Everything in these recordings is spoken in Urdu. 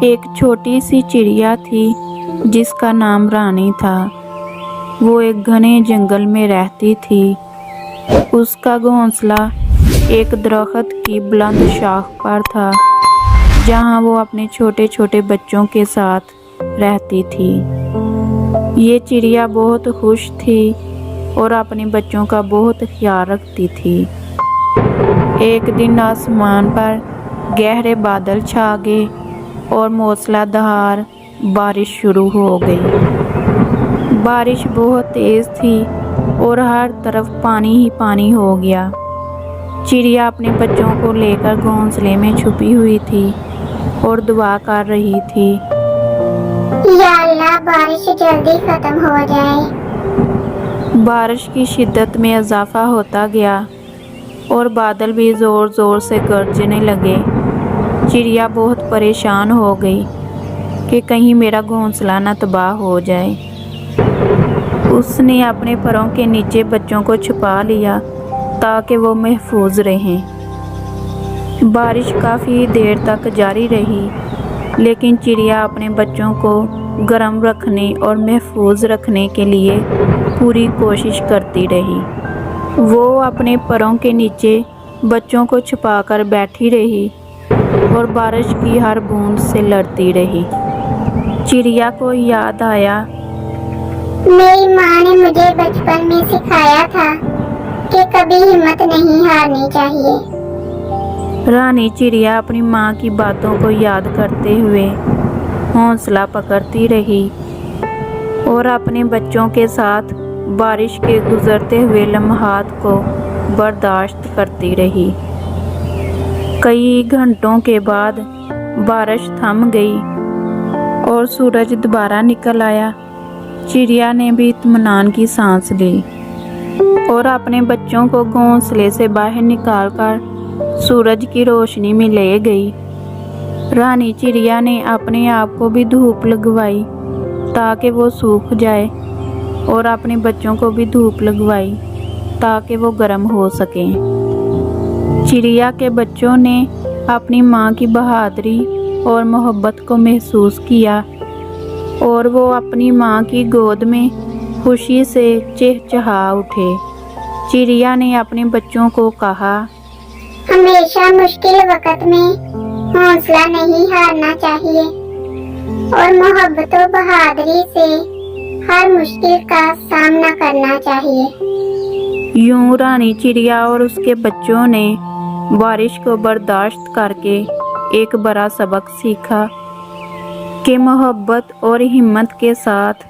ایک چھوٹی سی چڑیا تھی جس کا نام رانی تھا۔ وہ ایک گھنے جنگل میں رہتی تھی۔ اس کا گھونسلہ ایک درخت کی بلند شاخ پر تھا جہاں وہ اپنے چھوٹے چھوٹے بچوں کے ساتھ رہتی تھی۔ یہ چڑیا بہت خوش تھی اور اپنے بچوں کا بہت خیال رکھتی تھی۔ ایک دن آسمان پر گہرے بادل چھا گئے اور موسلا دھار بارش شروع ہو گئی۔ بارش بہت تیز تھی اور ہر طرف پانی ہی پانی ہو گیا۔ چڑیا اپنے بچوں کو لے کر گھونسلے میں چھپی ہوئی تھی اور دعا کر رہی تھی، یا اللہ بارش جلدی ختم ہو جائے۔ بارش کی شدت میں اضافہ ہوتا گیا اور بادل بھی زور زور سے گرجنے لگے۔ چڑیا بہت پریشان ہو گئی کہ کہیں میرا گھونسلہ نہ تباہ ہو جائے۔ اس نے اپنے پروں کے نیچے بچوں کو چھپا لیا تاکہ وہ محفوظ رہیں۔ بارش کافی دیر تک جاری رہی لیکن چڑیا اپنے بچوں کو گرم رکھنے اور محفوظ رکھنے کے لیے پوری کوشش کرتی رہی۔ وہ اپنے پروں کے نیچے بچوں کو چھپا کر بیٹھی رہی اور بارش کی ہر بوند سے لڑتی رہی۔ چڑیا کو یاد آیا، میری ماں نے مجھے بچپن میں سکھایا تھا کہ کبھی ہمت نہیں ہارنی چاہیے۔ رانی چڑیا اپنی ماں کی باتوں کو یاد کرتے ہوئے حوصلہ پکڑتی رہی اور اپنے بچوں کے ساتھ بارش کے گزرتے ہوئے لمحات کو برداشت کرتی رہی۔ کئی گھنٹوں کے بعد بارش تھم گئی اور سورج دوبارہ نکل آیا۔ چڑیا نے بھی اطمینان کی سانس لی اور اپنے بچوں کو گھونسلے سے باہر نکال کر سورج کی روشنی میں لے گئی۔ رانی چڑیا نے اپنے آپ کو بھی دھوپ لگوائی تاکہ وہ سوکھ جائے اور اپنے بچوں کو بھی دھوپ لگوائی تاکہ وہ گرم ہو سکیں۔ چڑیا کے بچوں نے اپنی ماں کی بہادری اور محبت کو محسوس کیا اور وہ اپنی ماں کی گود میں خوشی سے چہچہا اٹھے۔ چڑیا نے اپنے بچوں کو کہا، ہمیشہ مشکل وقت میں حوصلہ نہیں ہارنا چاہیے اور محبت و بہادری سے ہر مشکل کا سامنا کرنا چاہیے۔ یوں رانی چڑیا اور اس کے بچوں نے بارش کو برداشت کر کے ایک بڑا سبق سیکھا کہ محبت اور ہمت کے ساتھ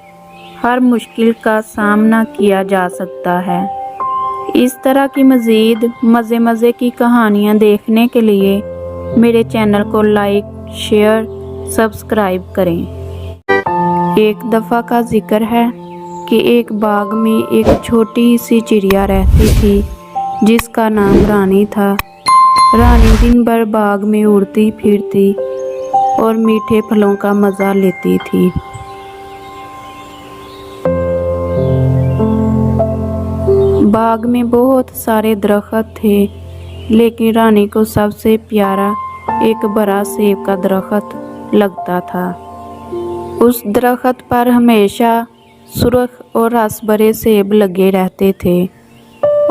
ہر مشکل کا سامنا کیا جا سکتا ہے۔ اس طرح کی مزید مزے کی کہانیاں دیکھنے کے لیے میرے چینل کو لائک، شیئر، سبسکرائب کریں۔ ایک دفعہ کا ذکر ہے کہ ایک باغ میں ایک چھوٹی سی چڑیا رہتی تھی جس کا نام رانی تھا۔ رانی دن بھر باغ میں اڑتی پھرتی اور میٹھے پھلوں کا مزہ لیتی تھی۔ باغ میں بہت سارے درخت تھے لیکن رانی کو سب سے پیارا ایک بڑا سیب کا درخت لگتا تھا۔ اس درخت پر ہمیشہ سرخ اور رس بھرے سیب لگے رہتے تھے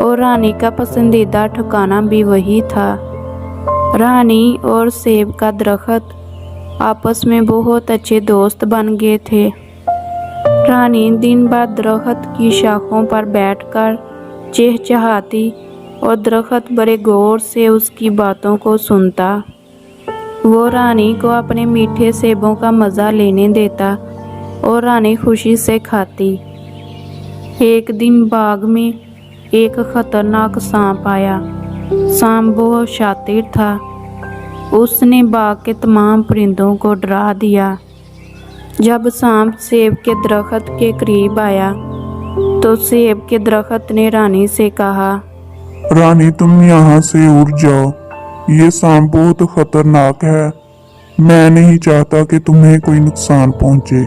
اور رانی کا پسندیدہ ٹھکانہ بھی وہی تھا۔ رانی اور سیب کا درخت آپس میں بہت اچھے دوست بن گئے تھے۔ رانی دن بھر درخت کی شاخوں پر بیٹھ کر چہچہاتی اور درخت بڑے غور سے اس کی باتوں کو سنتا۔ وہ رانی کو اپنے میٹھے سیبوں کا مزہ لینے دیتا اور رانی خوشی سے کھاتی۔ ایک دن باغ میں ایک خطرناک سانپ آیا۔ سانپ بہت شاطر تھا۔ اس نے باغ کے تمام پرندوں کو ڈرا دیا۔ جب سانپ سیب کے درخت کے قریب آیا تو سیب کے درخت نے رانی سے کہا، رانی تم یہاں سے اڑ جاؤ، یہ سانپ بہت خطرناک ہے، میں نہیں چاہتا کہ تمہیں کوئی نقصان پہنچے۔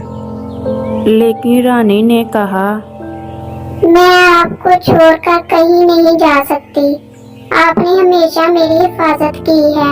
لیکن رانی نے کہا، میں آپ کو چھوڑ کر کہیں نہیں جا سکتی، آپ نے ہمیشہ میری حفاظت کی ہے